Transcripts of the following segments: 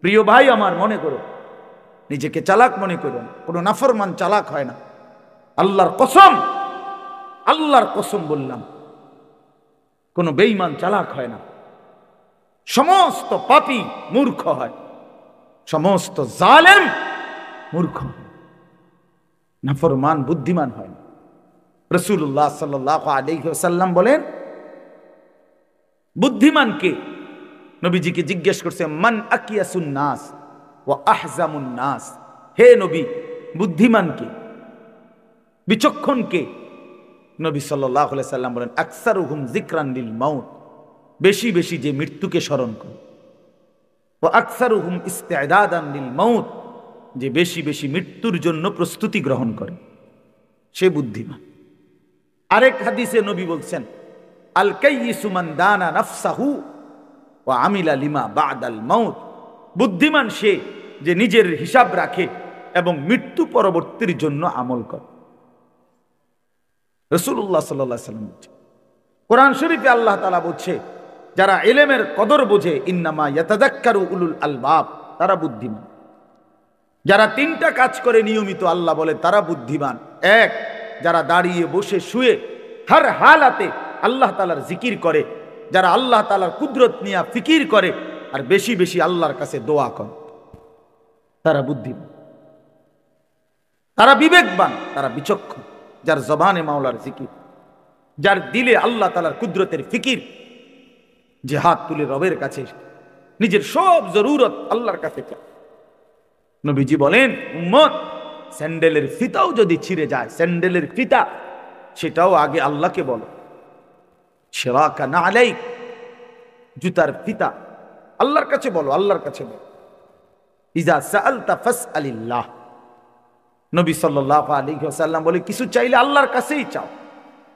প্রিয় ভাই আমার, মনে করো, নিজেকে চালাক মনে করো না। কোনো নাফরমান চালাক হয় না। আল্লাহর কসম, আল্লাহর কসম বললাম, কোনো বেঈমান চালাক হয় না। সমস্ত পাপী মূর্খ হয়, সমস্ত জালেম মূর্খ হয়, নাফরমান বুদ্ধিমান হয় না। রাসূলুল্লাহ সাল্লাল্লাহু আলাইহি ওয়াসাল্লাম বলেন, বুদ্ধিমান কে? নবীজিকে জিজ্ঞেস করছে, মান আকিয়াসুন নাস ওয়া আহজামুন নাস। হে নবী, বুদ্ধিমান কে, বিচক্ষণ কে? নবী সাল্লাল্লাহু আলাইহি সাল্লাম বলেন, আকসারুহুম যিকরান লিল মাউত, বেশি বেশি যে মৃত্যুকে স্মরণ করে। ওয়া আকসারুহুম ইস্তিদাদান লিল মাউত, যে বেশি বেশি মৃত্যুর জন্য প্রস্তুতি গ্রহণ করে, সে বুদ্ধিমান। আরেক হাদিসে নবী বলছেন, আল কাইয়িসু মান দানা নাফসাহু ওয়া আমিলা লিমা বাদাল মাউত। বুদ্ধিমান সে যে নিজের হিসাব রাখে এবং মৃত্যু পরবর্তীর জন্য আমল করে। রাসূলুল্লাহ সাল্লাল্লাহু আলাইহি ওয়াসাল্লাম বলছেন, কোরআন শরীফে আল্লাহ তাআলা বলছে, যারা ইলমের কদর বোঝে, ইন্নামা ইয়াতাযাক্কারু উলুল আলবাব, তারা বুদ্ধিমান। যারা তিনটা কাজ করে নিয়মিত, আল্লাহ বলে তারা বুদ্ধিমান। এক, যারা দাঁড়িয়ে বসে শুয়ে হর হালাতে আল্লাহ তাআলার জিকির করে, যারা আল্লাহ তাআলার কুদরত নিয়ে ফিকির করে আর বেশি বেশি আল্লাহর কাছে দোয়া করে, তারা বুদ্ধিমান, তারা বিবেকবান, তারা বিচক্ষণ। যার জবানে মাওলার জিকির, যার দিলে আল্লাহ তাআলার কুদরতের ফিকির, যে হাত তুলে রবের কাছে নিজের সব জরুরত আল্লাহর কাছে চায়। নবীজি বলেন, উম্মত, স্যান্ডেলের ফিতাও যদি ছিঁড়ে যায়, স্যান্ডেলের ফিতা, সেটাও আগে আল্লাহকে বলো। শিরাকা না আলাইক, জুতার ফিতা আল্লাহর কাছে বলো, আল্লাহর কাছে বলো। ইজা সাআলতা ফাসআলিল্লাহ, নবী সাল্লাল্লাহু আলাইহি ওয়াসাল্লাম বলে, কিছু চাইলে আল্লাহর কাছেই চাও।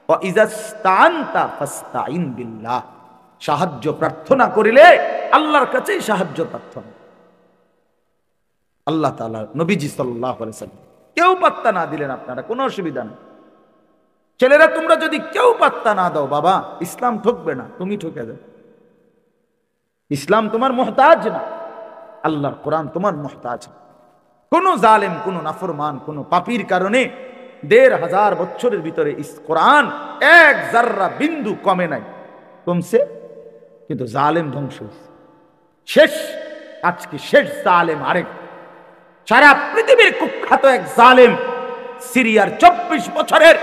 ওয়া ইজা ইসতাআনতা ফাসতাইন বিল্লাহ, সাহায্য প্রার্থনা করিলে আল্লাহর কাছেই সাহায্য প্রার্থনা। আল্লাহ তাআলা, নবীজি সাল্লাল্লাহু আলাইহি ওয়াসাল্লাম, কেউ পাত্তা না দিলেন আপনারা, কোনো অসুবিধা নেই। ছেলেরা, তোমরা যদি কেউ পাত্তা না দাও, বাবা, ইসলাম ঠকবে না, তুমি ঠকে যাবে। ইসলাম তোমার মুহতাজ না, আল্লাহর কোরআন তোমার মুহতাজ। কোন জালেম, কোন নাফরমান, কোন পাপীর কারণে ১৫০০ বছরের ভিতরে কোরআন এক জাররা বিন্দু কমে নাই, কমছে, কিন্তু জালেম ধ্বংস হয়েছে, শেষ। আজকে শেষ জালেম আরেক, সারা পৃথিবীর কুখ্যাত এক জালেম, সিরিয়ার ২৪ বছরের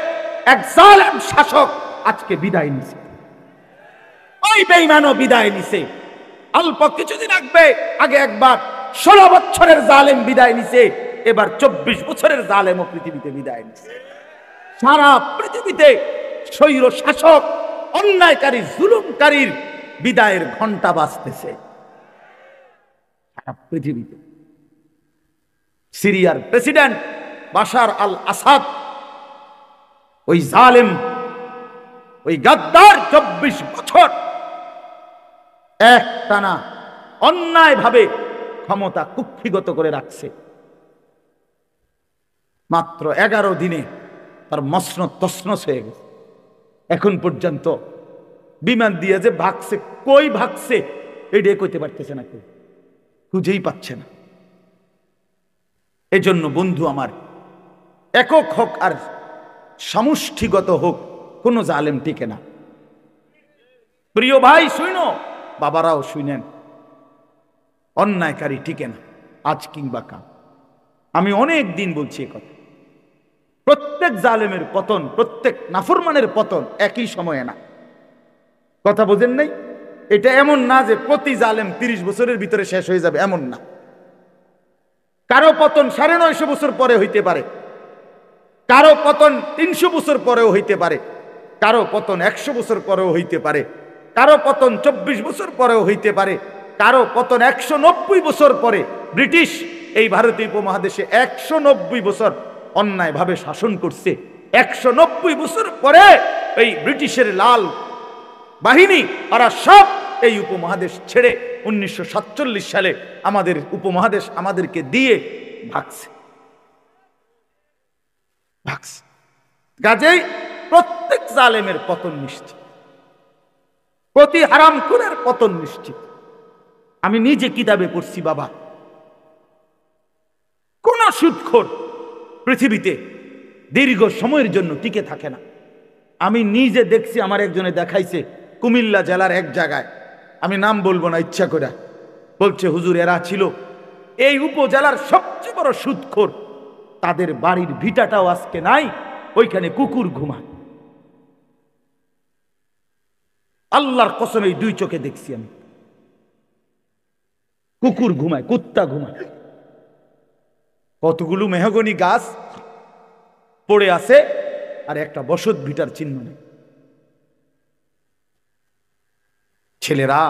এক জালেম শাসক আজকে বিদায় নিছে। ওই বেঈমানও বিদায় নিছে। অল্প কিছুদিন আগে একবার ১৬ বছরের জালেম বিদায় নিছে, এবার ২৪ বছরের জালেমও পৃথিবীতে বিদায় নিছে। সারা পৃথিবীতে স্বৈর শাসক, অন্যায়কারী, জুলুমকারীর বিদায়ের ঘন্টা বাজতেছে সারা পৃথিবীতে। সিরিয়ার প্রেসিডেন্ট বাশার আল আসাদ, ওই জালেম, ওই গাদ্দার ২৪ বছর একটানা অন্যায়ভাবে ক্ষমতা কুক্ষিগত করে রাখছে। মাত্র ১১ দিনে তার মসনদ তছনছ হয়ে গেছে। এখন পর্যন্ত বিমান দিয়ে যে ভাগছে, কই ভাগছে এটাই কইতে পারতেছে না, কেউ খুঁজেই পাচ্ছে না। এজন্য বন্ধু আমার, একক হোক আর সমষ্টিগত হোক, কোন জালেম টিকে না। প্রিয় ভাই শুনো, বাবারাও শুনেন, অন্যায়কারী টিকে না, আজ কিংবা কাল। আমি অনেক দিন বলছি কথা, প্রত্যেক জালেমের পতন, প্রত্যেক নাফরমানের পতন একই সময়ে না। কথা বোঝেন নাই? এটা এমন না যে প্রতি জালেম ৩০ বছরের ভিতরে শেষ হয়ে যাবে, এমন না। কারো পতন ৯৫০ বছর পরে হইতে পারে, কারো পতন ৩০০ বছর পরেও হইতে পারে, কারো পতন ১০০ বছর পরেও হইতে পারে, কারো পতন ২৪ বছর পরেও হইতে পারে, কারো পতন ১৯০ বছর পরে। ব্রিটিশ এই ভারতীয় উপমহাদেশে ১৯০ বছর অন্যায়ভাবে শাসন করছে। ১৯০ বছর পরে এই ব্রিটিশের লাল বাহিনী, ওরা সব এই উপমহাদেশ ছেড়ে ১৯৪৭ সালে আমাদের উপমহাদেশ আমাদেরকে দিয়ে ভাগছে। কাজেই প্রত্যেক জালেমের পতন নিশ্চিত, প্রতি হারামখোরের পতন নিশ্চিত। আমি নিজে কিতাবে পড়ছি বাবা, সুদখোর পৃথিবীতে দীর্ঘ সময়ের জন্য টিকে থাকে না। আমি নিজে দেখছি, আমার একজনে দেখাইছে কুমিল্লা জেলার এক জায়গায়, আমি নাম বলবো না ইচ্ছা করে, বলছে হুজুর এরা ছিল এই উপজেলার সবচেয়ে বড় সুদখোর, তাদের বাড়ির ভিটাটাও আজকে নাই, ওইখানে কুকুর ঘুমায়। আল্লাহর কসম এই দুই চোখে দেখছি আমি, কুকুর ঘুমায়, কুত্তা ঘুমায়। কতগুলো মেহগনি গাছ পড়ে আছে আর একটা বসত ভিটার চিহ্ন নেই। ছেলেরা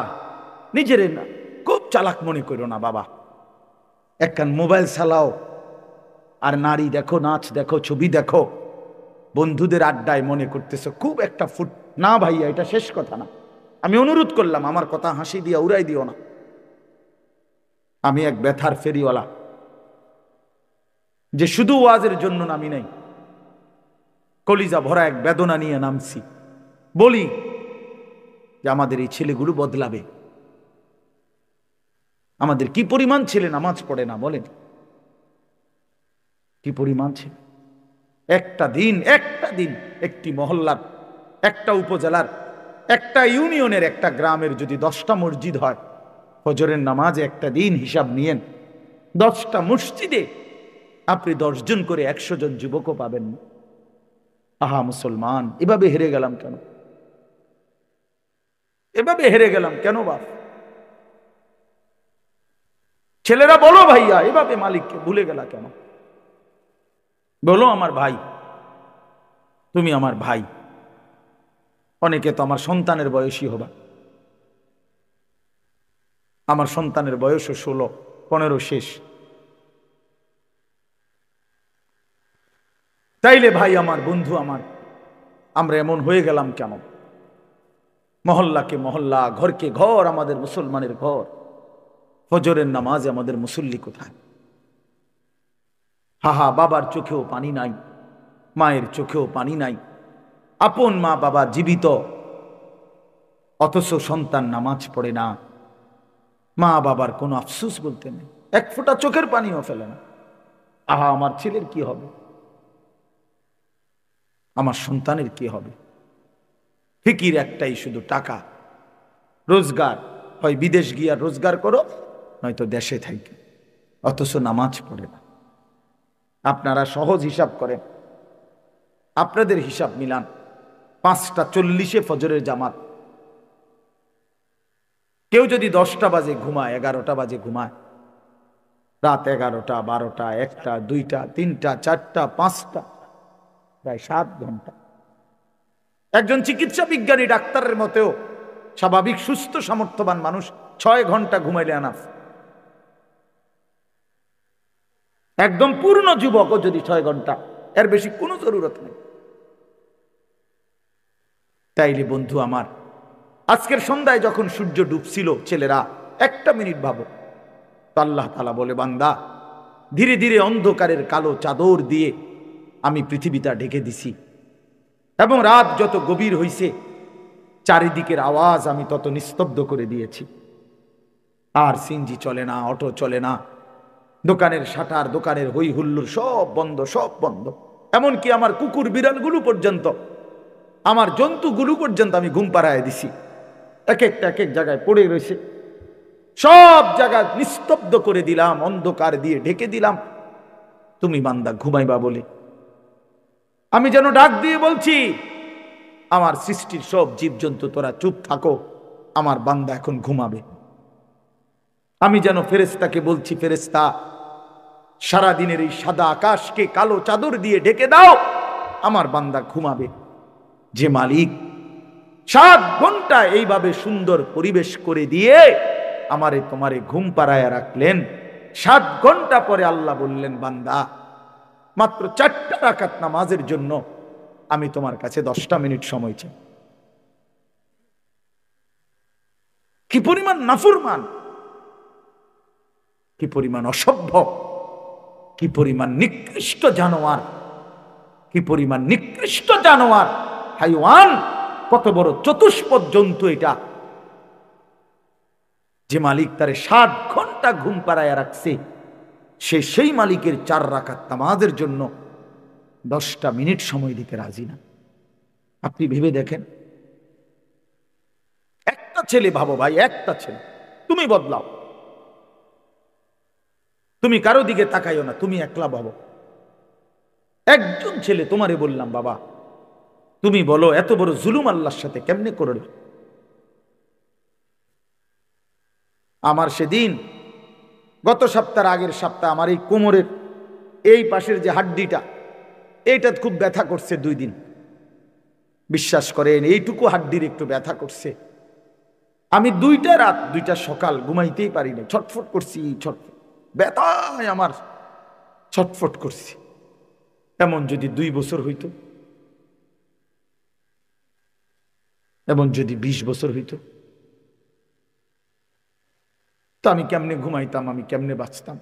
নিজের না খুব চালাক মনে করো না বাবা, একখান মোবাইল চালাও আর নারী দেখো, নাচ দেখো, ছবি দেখো, বন্ধুদের আড্ডায় মনে করতেছ খুব একটা ফুট। না ভাইয়া, এটা শেষ কথা না, আমি অনুরোধ করলাম, আমার কথা হাসি দিয়া উড়াই দিও না। আমি এক ব্যথার ফেরিওয়ালা, যে শুধু ওয়াজের জন্য নামি নাই, কলিজা ভরা এক বেদনা নিয়ে নামছি। বলি যে আমাদের এই ছেলেগুলো বদলাবে। আমাদের কি পরিমাণ ছেলে নামাজ পড়ে না বলেন, কি পরিমাণ ছেলে। একটা দিন একটি মহল্লার, একটা উপজেলার, একটা ইউনিয়নের, একটা গ্রামের যদি 10টা মসজিদ হয়, ফজরের নামাজে একটা দিন হিসাব নিয়েন, 10টা মসজিদে আপনি 10 জন করে 100 জন যুবকও পাবেন না। আহা মুসলমান, এভাবে হেরে গেলাম কেন? এভাবে হেরে গেলাম কেন বাপ? ছেলেরা বলো ভাইয়া, এভাবে মালিককে ভুলে গেলা কেন? বলো আমার ভাই, তুমি আমার ভাই। অনেকে তো আমার সন্তানের বয়সী হবা, আমার সন্তানের বয়সও 16, 15 শেষ। তাইলে ভাই আমার, বন্ধু আমার, আমরা এমন হয়ে গেলাম কেন? মহল্লাকে মহল্লা, ঘরকে ঘর আমাদের মুসলমানের ঘর, ফজরের নামাজে আমাদের মুসল্লি কোথায়? হাহা, বাবার চোখেও পানি নাই, মায়ের চোখেও পানি নাই। আপন মা বাবা জীবিত, অথচ সন্তান নামাজ পড়ে না। মা বাবার কোনো আফসোস বলতে নেই, এক ফোঁটা চোখের পানিও ফেলে না। আহা, আমার ছেলের কি হবে, আমার সন্তানের কি হবে? ফিকির একটাই, শুধু টাকা, রোজগার। হয় বিদেশ গিয়া রোজগার করো, নয়তো দেশে থাকি, অথচ নামাজ পড়ে না। আপনারা সহজ হিসাব করেন, আপনাদের হিসাব মিলান। 5টা 40-এ ফজরের জামাত, কেউ যদি 10টা বাজে ঘুমায়, 11টা বাজে ঘুমায়, রাত 11টা, 12টা, 1টা, 2টা, 3টা, 4টা, 5টা, প্রায় 7 ঘন্টা। একজন চিকিৎসা বিজ্ঞানী ডাক্তারের মতেও স্বাভাবিক সুস্থ সামর্থ্যবান মানুষ 6 ঘন্টা ঘুমাইলে আনাফ। একদম পূর্ণ যুবকও যদি 6 ঘন্টা, এর বেশি কোনো জরুরত নেই। তাইলে বন্ধু আমার, আজকের সন্ধ্যায় যখন সূর্য ডুবছিল, ছেলেরা 1টা মিনিট ভাবো তো, আল্লাহ তাআলা বলে, বান্দা ধীরে ধীরে অন্ধকারের কালো চাদর দিয়ে আমি পৃথিবীটা ঢেকে দিছি, এবং রাত যত গভীর হইছে, চারিদিকের আওয়াজ আমি তত নিস্তব্ধ করে দিয়েছি। আর সিএনজি চলে না, অটো চলে না, দোকানের শাটার, দোকানের হই হুল্লোড় সব বন্ধ, সব বন্ধ। এমনকি আমার কুকুর বিড়ালগুলো পর্যন্ত, আমার জন্তুগুলো পর্যন্ত আমি ঘুম পাড়ায় দিছি। এক এক জায়গায় পড়ে রয়েছে, সব জায়গা নিস্তব্ধ করে দিলাম, অন্ধকার দিয়ে ঢেকে দিলাম, তুমি বান্দা ঘুমাইবা বলে। আমি যেন ডাক দিয়ে বলছি, আমার সৃষ্টির সব জীবজন্তু তোরা চুপ থাকো, আমার বান্দা এখন ঘুমাবে। আমি যেন ফেরেশতাকে বলছি, ফেরেশতা সারাদিনের এই সাদা আকাশকে কালো চাদর দিয়ে ঢেকে দাও, আমার বান্দা ঘুমাবে। যে মালিক 7 ঘন্টা এইভাবে সুন্দর পরিবেশ করে দিয়ে আমারে তোমারে ঘুম পাড়ায় রাখলেন, 7 ঘন্টা পরে আল্লাহ বললেন, বান্দা মাত্র 4টা রাকাত নামাজের জন্য আমি তোমার কাছে 10টা মিনিট সময় চাই। কি পরিমাণ নাফরমান, কি পরিমাণ অসভ্য, কি পরিমাণ নিকৃষ্ট জানোয়ার, কি পরিমাণ নিকৃষ্ট জানোয়ার, হাইওয়ান, কত বড় চতুষ্পদ জন্তু এটা, যে মালিক তারে 7 ঘন্টা ঘুম পাড়ায় রাখছে, সে সেই মালিকের 4 রাকাত নামাজের জন্য 10টা মিনিট সময় দিতে রাজি না। আপনি ভেবে দেখেন, একটা ছেলে ভাবো ভাই, একটা ছেলে, তুমি বদলাও, তুমি কারো দিকে তাকাইও না, তুমি একলা ভাবো, একজন ছেলে, তোমারে বললাম বাবা, তুমি বলো এত বড় জুলুম আল্লাহর সাথে কেমনে করল। আমার সেদিন গত সপ্তাহের আগের সপ্তাহ আমার এই কোমরের এই পাশের যে হাড্ডিটা, এইটা খুব ব্যথা করছে 2 দিন। বিশ্বাস করেন, এইটুকু হাড্ডির একটু ব্যথা করছে। আমি 2টা রাত 2টা সকাল ঘুমাইতেই পারিনি, ছটফট করছি, ছটফট, ব্যথায় আমার ছটফট করছি। এমন যদি 2 বছর হইতো, এমন যদি 20 বছর হইতো, তো আমি কেমনে ঘুমাইতাম, আমি কেমনে বাঁচতাম?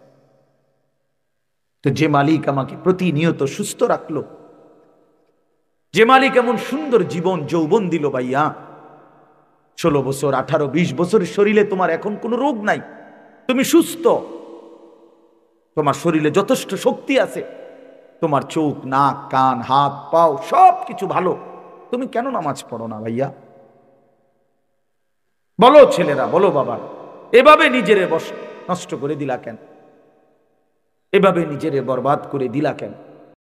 তো যে মালিক আমাকে প্রতিনিয়ত সুস্থ রাখলো, যে মালিক এমন সুন্দর জীবন যৌবন দিল ভাইয়া, 16 বছর 18 20 বছরের শরীরে তোমার এখন কোনো রোগ নাই, তুমি সুস্থ, তোমার শরীরে যথেষ্ট শক্তি আছে, তোমার চোখ নাক কান হাত পাও সব কিছু ভালো, তুমি কেন নামাজ পড়ো না ভাইয়া? বলো ছেলেরা, বলো বাবা, এভাবে নিজেরে নষ্ট করে দিলা কেন? এভাবে নিজেরে বরবাদ করে দিলা কেন?